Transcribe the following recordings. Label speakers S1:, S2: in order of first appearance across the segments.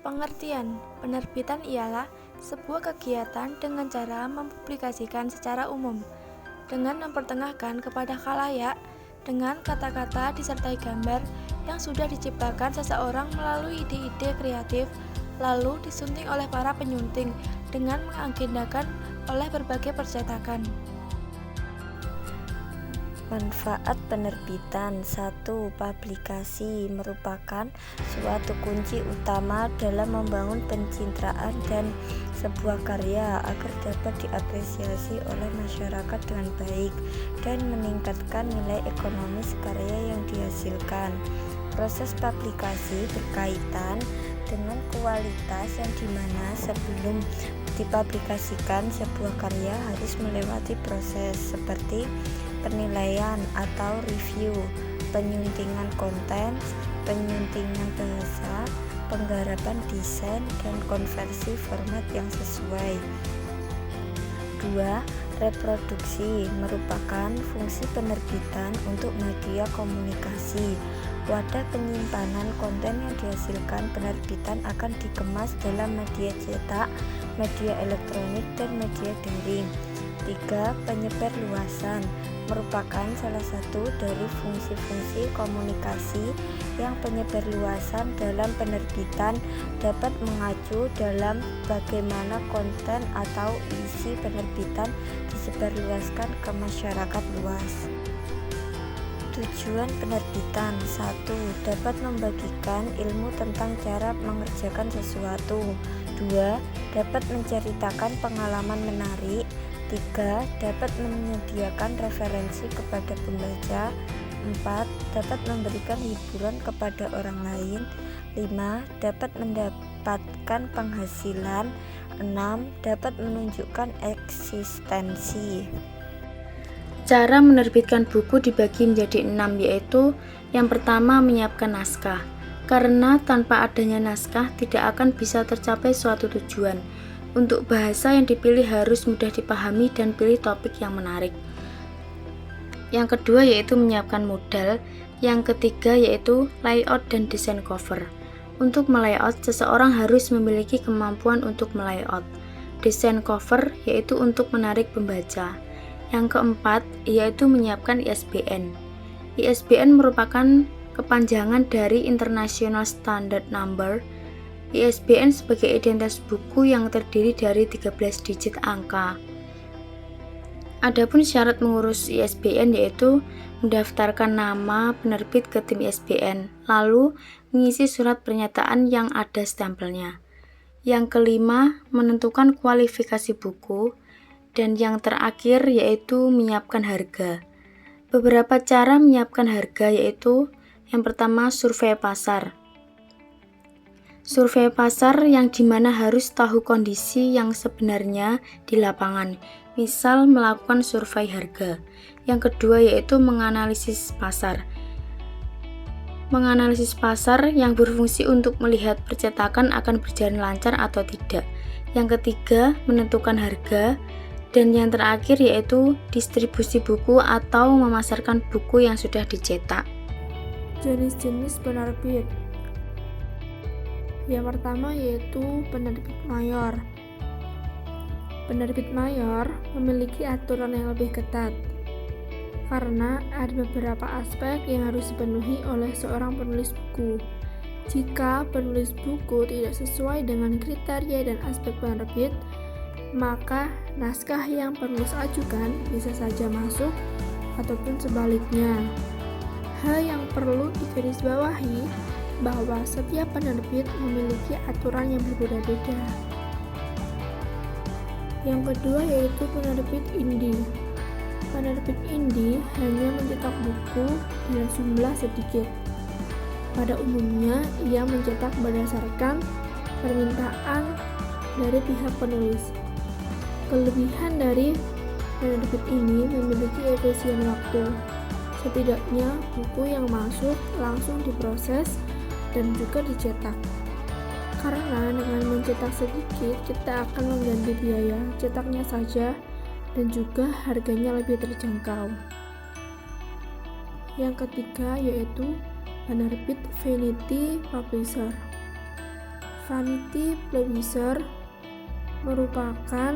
S1: Pengertian penerbitan ialah sebuah kegiatan dengan cara mempublikasikan secara umum, dengan mempertengahkan kepada khalayak dengan kata-kata disertai gambar yang sudah diciptakan seseorang melalui ide-ide kreatif, lalu disunting oleh para penyunting dengan mengagendakan oleh berbagai percetakan.
S2: Manfaat penerbitan. 1. Publikasi merupakan suatu kunci utama dalam membangun pencitraan dan sebuah karya agar dapat diapresiasi oleh masyarakat dengan baik dan meningkatkan nilai ekonomis karya yang dihasilkan. Proses publikasi berkaitan dengan kualitas yang dimana sebelum dipublikasikan sebuah karya harus melewati proses seperti penilaian atau review, penyuntingan konten, penyuntingan bahasa, penggarapan desain, dan konversi format yang sesuai. 2. Reproduksi merupakan fungsi penerbitan untuk media komunikasi. Wadah penyimpanan konten yang dihasilkan penerbitan akan dikemas dalam media cetak, media elektronik, dan media daring. 3. Penyebar luasan merupakan salah satu dari fungsi-fungsi komunikasi yang penyebar luasan dalam penerbitan dapat mengacu dalam bagaimana konten atau isi penerbitan disebarluaskan ke masyarakat luas. Tujuan penerbitan. 1. Dapat membagikan ilmu tentang cara mengerjakan sesuatu. 2. Dapat menceritakan pengalaman menarik. 3. Dapat menyediakan referensi kepada pembaca. 4. Dapat memberikan hiburan kepada orang lain. 5. Dapat mendapatkan penghasilan. 6. Dapat menunjukkan eksistensi.
S3: Cara menerbitkan buku dibagi menjadi 6, yaitu yang pertama menyiapkan naskah, karena tanpa adanya naskah tidak akan bisa tercapai suatu tujuan. Untuk bahasa yang dipilih harus mudah dipahami dan pilih topik yang menarik. Yang kedua yaitu menyiapkan modal. Yang ketiga yaitu layout dan desain cover. Untuk melayout, seseorang harus memiliki kemampuan untuk melayout. Desain cover yaitu untuk menarik pembaca. Yang keempat yaitu menyiapkan ISBN. ISBN merupakan kepanjangan dari International Standard Number. ISBN sebagai identitas buku yang terdiri dari 13 digit angka. Adapun syarat mengurus ISBN yaitu mendaftarkan nama penerbit ke tim ISBN, lalu mengisi surat pernyataan yang ada stempelnya. Yang kelima, menentukan kualifikasi buku, dan yang terakhir yaitu menyiapkan harga. Beberapa cara menyiapkan harga yaitu yang pertama survei pasar. Survei pasar yang dimana harus tahu kondisi yang sebenarnya di lapangan, misal melakukan survei harga. Yang kedua yaitu menganalisis pasar. Menganalisis pasar yang berfungsi untuk melihat percetakan akan berjalan lancar atau tidak. Yang ketiga menentukan harga. Dan yang terakhir yaitu distribusi buku atau memasarkan buku yang sudah dicetak.
S1: Jenis-jenis penerbit. Yang pertama yaitu penerbit mayor. Penerbit mayor memiliki aturan yang lebih ketat karena ada beberapa aspek yang harus dipenuhi oleh seorang penulis buku. Jika penulis buku tidak sesuai dengan kriteria dan aspek penerbit, maka naskah yang penulis ajukan bisa saja masuk ataupun sebaliknya. Hal yang perlu digarisbawahi bahwa setiap penerbit memiliki aturan yang berbeda-beda. Yang kedua yaitu penerbit indie. Penerbit indie hanya mencetak buku dalam jumlah sedikit. Pada umumnya, ia mencetak berdasarkan permintaan dari pihak penulis. Kelebihan dari penerbit ini memiliki efisien waktu. Setidaknya buku yang masuk langsung diproses dan juga dicetak. Karena dengan mencetak sedikit, kita akan mengganti biaya cetaknya saja dan juga harganya lebih terjangkau. Yang ketiga yaitu penerbit vanity publisher. Vanity Publisher merupakan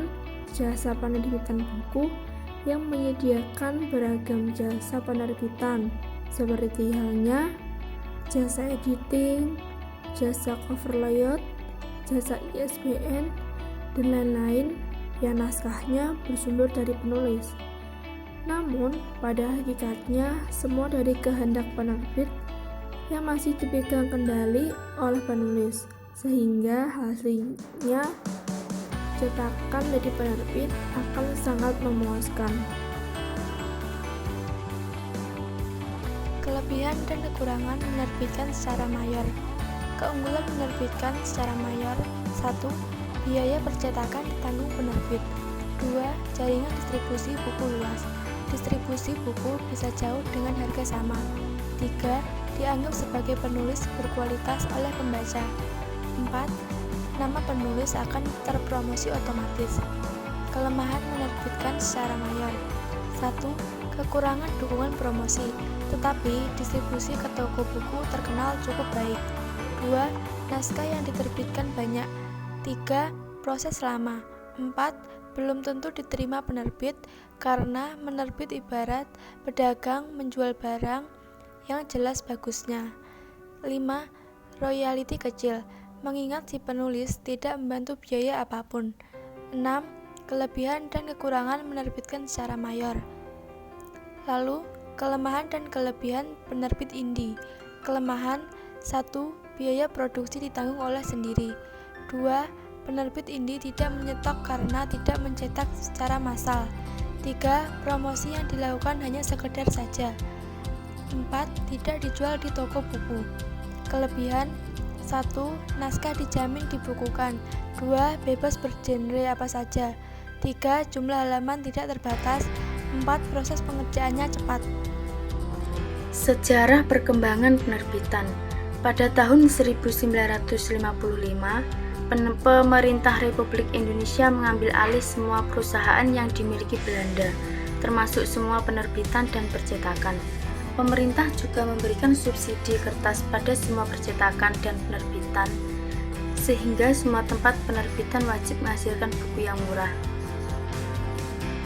S1: jasa penerbitan buku yang menyediakan beragam jasa penerbitan seperti halnya jasa editing, jasa cover layout, jasa ISBN, dan lain-lain yang naskahnya bersumber dari penulis. Namun, pada hakikatnya semua dari kehendak penerbit yang masih dipegang kendali oleh penulis, sehingga hasilnya cetakan dari penerbit akan sangat memuaskan.
S2: Kelebihan dan kekurangan menerbitkan secara mayor. Keunggulan menerbitkan secara mayor: 1. Biaya percetakan ditanggung penerbit. 2. Jaringan distribusi buku luas. Distribusi buku bisa jauh dengan harga sama. 3. Dianggap sebagai penulis berkualitas oleh pembaca. 4. Nama penulis akan terpromosi otomatis. Kelemahan menerbitkan secara mayor: 1. Kekurangan dukungan promosi, tetapi distribusi ke toko buku terkenal cukup baik. 2. Naskah yang diterbitkan banyak. 3. Proses lama. 4. Belum tentu diterima penerbit karena menerbit ibarat pedagang menjual barang yang jelas bagusnya. 5. Royalti kecil, mengingat si penulis tidak membantu biaya apapun. 6. Kelebihan dan kekurangan menerbitkan secara mayor. Lalu, kelemahan dan kelebihan penerbit indie. Kelemahan: 1. Biaya produksi ditanggung oleh sendiri. 2. Penerbit indie tidak menyetok karena tidak mencetak secara massal. 3. Promosi yang dilakukan hanya sekedar saja. 4. Tidak dijual di toko buku. Kelebihan: 1. Naskah dijamin dibukukan. 2. Bebas bergenre apa saja. 3. Jumlah halaman tidak terbatas. 4. Proses pengerjaannya cepat.
S3: Sejarah perkembangan penerbitan. Pada tahun 1955, pemerintah Republik Indonesia mengambil alih semua perusahaan yang dimiliki Belanda, termasuk semua penerbitan dan percetakan. Pemerintah juga memberikan subsidi kertas pada semua percetakan dan penerbitan, sehingga semua tempat penerbitan wajib menghasilkan buku yang murah.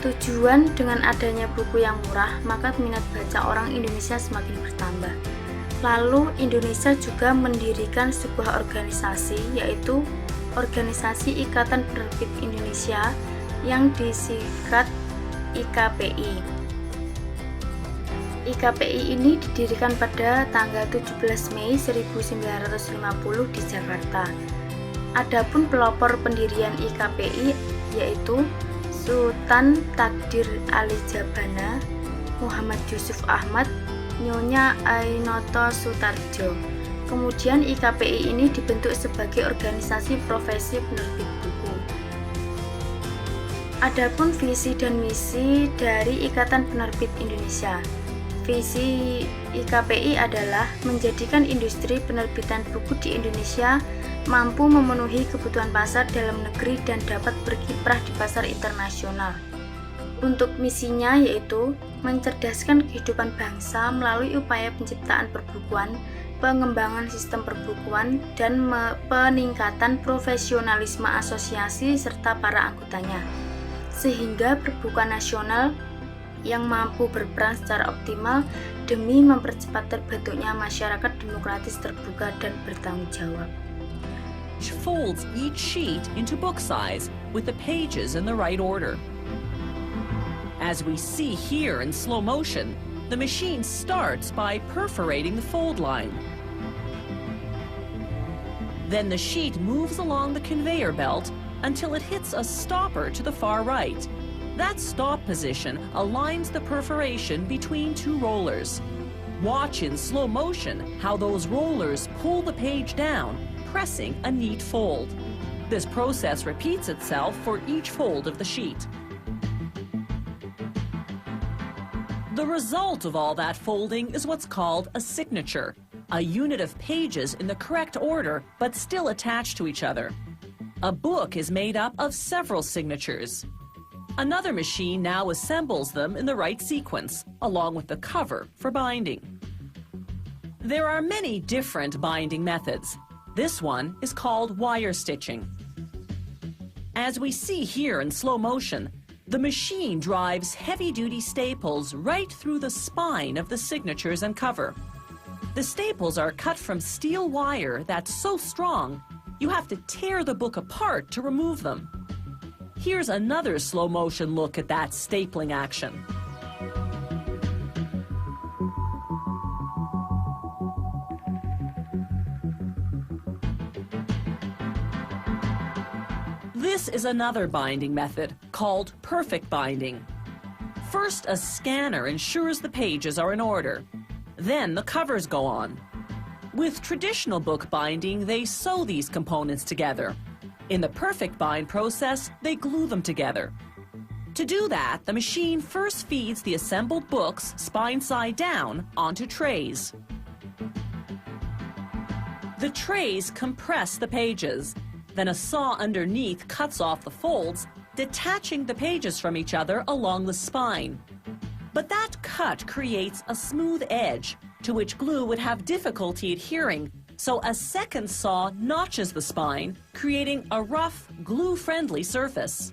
S3: Tujuan dengan adanya buku yang murah, maka minat baca orang Indonesia semakin bertambah. Lalu Indonesia juga mendirikan sebuah organisasi, yaitu Organisasi Ikatan Penerbit Indonesia yang disingkat IKPI. IKPI ini didirikan pada tanggal 17 Mei 1950 di Jakarta. Adapun pelopor pendirian IKPI yaitu Sultan Takdir Ali Jabana, Muhammad Yusuf Ahmad, Nyonya Ainoto Sutarjo. Kemudian IKPI ini dibentuk sebagai organisasi profesi penerbit buku. Adapun visi dan misi dari Ikatan Penerbit Indonesia. Visi IKPI adalah menjadikan industri penerbitan buku di Indonesia mampu memenuhi kebutuhan pasar dalam negeri dan dapat berkiprah di pasar internasional. Untuk misinya yaitu mencerdaskan kehidupan bangsa melalui upaya penciptaan perbukuan, pengembangan sistem perbukuan, dan peningkatan profesionalisme asosiasi serta para anggotanya, sehingga perbukuan nasional yang mampu berperan secara optimal demi mempercepat terbentuknya masyarakat demokratis terbuka dan bertanggung jawab.
S4: Folds each sheet into book size with the pages in the right order. As we see here in slow motion, the machine starts by perforating the fold line. Then the sheet moves along the conveyor belt until it hits a stopper to the far right. That stop position aligns the perforation between two rollers. Watch in slow motion how those rollers pull the page down, pressing a neat fold. This process repeats itself for each fold of the sheet. The result of all that folding is what's called a signature, a unit of pages in the correct order but still attached to each other. A book is made up of several signatures. Another machine now assembles them in the right sequence, along with the cover for binding. There are many different binding methods. This one is called wire stitching. As we see here in slow motion, the machine drives heavy-duty staples right through the spine of the signatures and cover. The staples are cut from steel wire that's so strong, you have to tear the book apart to remove them. Here's another slow-motion look at that stapling action. This is another binding method called perfect binding. First, a scanner ensures the pages are in order. Then the covers go on. With traditional book binding, they sew these components together. In the perfect bind process, they glue them together. To do that, the machine first feeds the assembled books spine side down onto trays. The trays compress the pages. Then a saw underneath cuts off the folds, detaching the pages from each other along the spine. But that cut creates a smooth edge, to which glue would have difficulty adhering, so a second saw notches the spine, creating a rough, glue-friendly surface.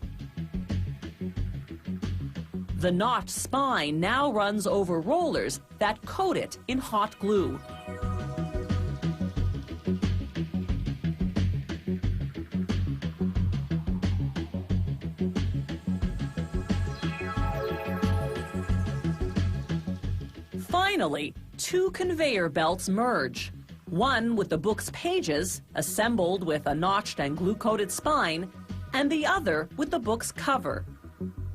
S4: The notched spine now runs over rollers that coat it in hot glue. Finally, two conveyor belts merge. One with the book's pages, assembled with a notched and glue-coated spine, and the other with the book's cover.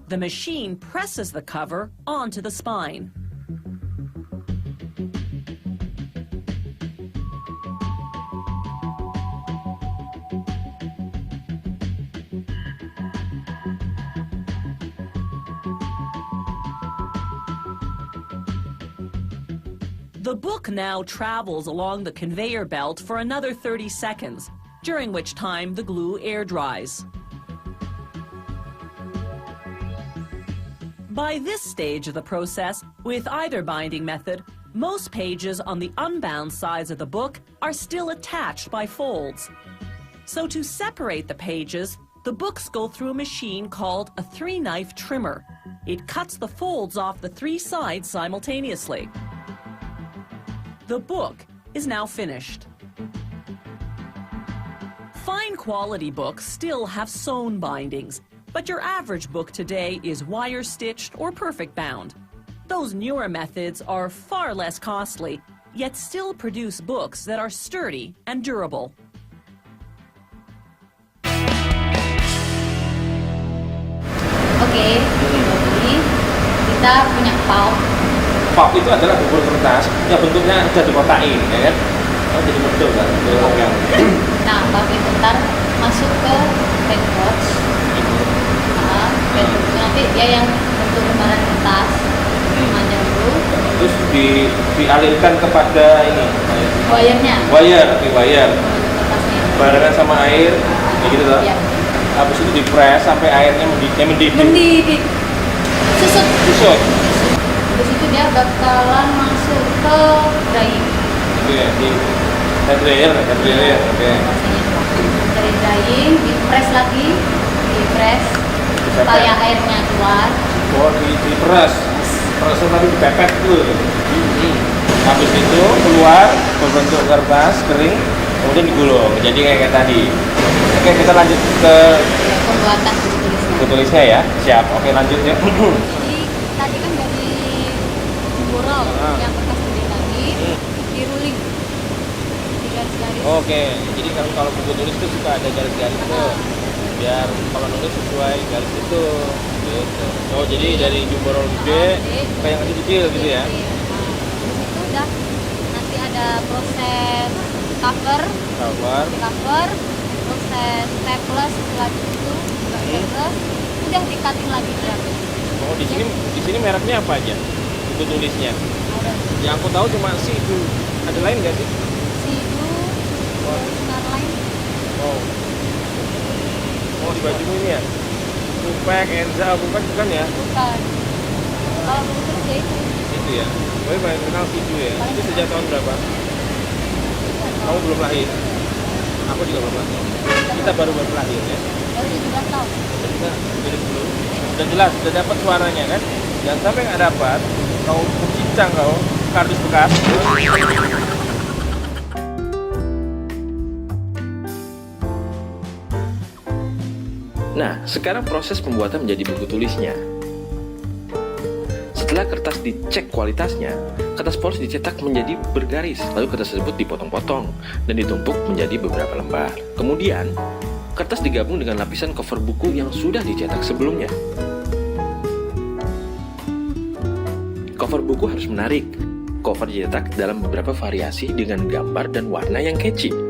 S4: The machine presses the cover onto the spine. The book now travels along the conveyor belt for another 30 seconds, during which time the glue air dries. By this stage of the process, with either binding method, most pages on the unbound sides of the book are still attached by folds. So to separate the pages, the books go through a machine called a 3-knife trimmer. It cuts the folds off the 3 sides simultaneously. The book is now finished. Fine quality books still have sewn bindings, but your average book today is wire stitched or perfect bound. Those newer methods are far less costly, yet still produce books that are sturdy and durable.
S3: Oke, jadi kita punya pulp.
S5: Pulp itu adalah bubur kertas yang bentuknya sudah dikotakin, ya kan? Oh, jadi bentuk kan?
S3: Nah, pulp itu ntar masuk ke paintbox. Nah, paintbox itu nanti dia yang bentuk lembaran kertas, panjang dulu.
S5: Terus dialirkan kepada ini.
S3: Wire-nya.
S5: Wire.
S3: Kertasnya.
S5: Barengan sama air, kayak gitu toh.
S3: Iya.
S5: Habis itu dipres sampai airnya mendidih.
S3: Mendidih. Susut. Terus itu dia bakalan masuk ke drying.
S5: Itu ya, di hair dryer, oke.
S3: Dari drying, dipres lagi, supaya airnya keluar.
S5: Oh, diperes tapi dipepet dulu. Habis itu keluar berbentuk kertas kering, kemudian digulung, jadi kayak tadi. Oke, kita lanjut ke
S3: Pembuatan buku
S5: tulisnya ya. Siap, oke lanjut ya.
S3: Jadi tadi kan dari jumborol yang bekas gede tadi diruling di garis-garis.
S5: Oke, jadi kalau buku tulis itu suka ada garis-garis tuh, biar kalau nulis sesuai garis itu. Gitu. Oh, jadi dari jumborol gede ke yang kecil gitu ya.
S3: Terus itu udah nanti ada proses cover, proses staples, setelah itu juga staples, udah di-cutting lagi berarti.
S5: Oh, di sini mereknya apa aja? Buku tulisnya. Yang aku tahu cuma Sidu. Ada lain nggak sih?
S3: Sidu, Starline.
S5: Oh, di bajumu ini ya? Pupek, Enza, bukan ya?
S3: Bukan. Kalau buku tulis ya itu.
S5: Itu ya. Gue paling kenal Sidu ya. Itu sejak tahun berapa? Kamu belum lahir? Aku juga belum lahir. Kita baru lahir ya.
S2: Baru 17 tahun.
S5: Kita kirim dulu. Udah jelas, udah dapat suaranya kan? Jangan sampai nggak dapat, kau cincang kau kardus bekas. Nah, sekarang proses pembuatan menjadi buku tulisnya. Setelah kertas dicek kualitasnya, kertas polos dicetak menjadi bergaris, lalu kertas tersebut dipotong-potong dan ditumpuk menjadi beberapa lembar. Kemudian, kertas digabung dengan lapisan cover buku yang sudah dicetak sebelumnya. Cover buku harus menarik. Cover dicetak dalam beberapa variasi dengan gambar dan warna yang catchy.